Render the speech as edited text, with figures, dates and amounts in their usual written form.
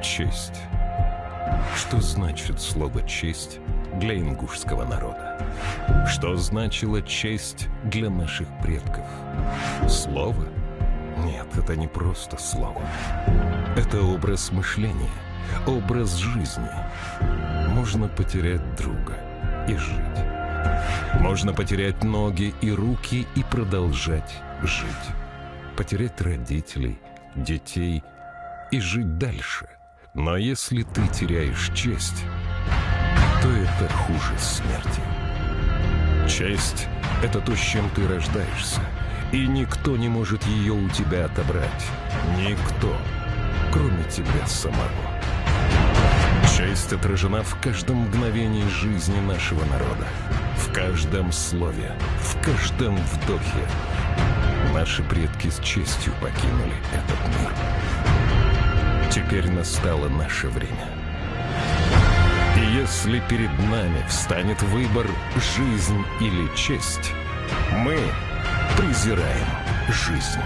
Честь. Что значит слово «честь» для ингушского народа? Что значила честь для наших предков? Слово? Нет, это не просто слово. Это образ мышления, образ жизни. Можно потерять друга и жить. Можно потерять ноги и руки и продолжать жить. Потерять родителей, детей и жить дальше. Но если ты теряешь честь, то это хуже смерти. Честь — это то, с чем ты рождаешься, и никто не может ее у тебя отобрать. Никто, кроме тебя самого. Честь отражена в каждом мгновении жизни нашего народа, в каждом слове, в каждом вдохе. Наши предки с честью покинули этот мир. Теперь настало наше время. И если перед нами встанет выбор «жизнь или честь», мы презираем жизнь.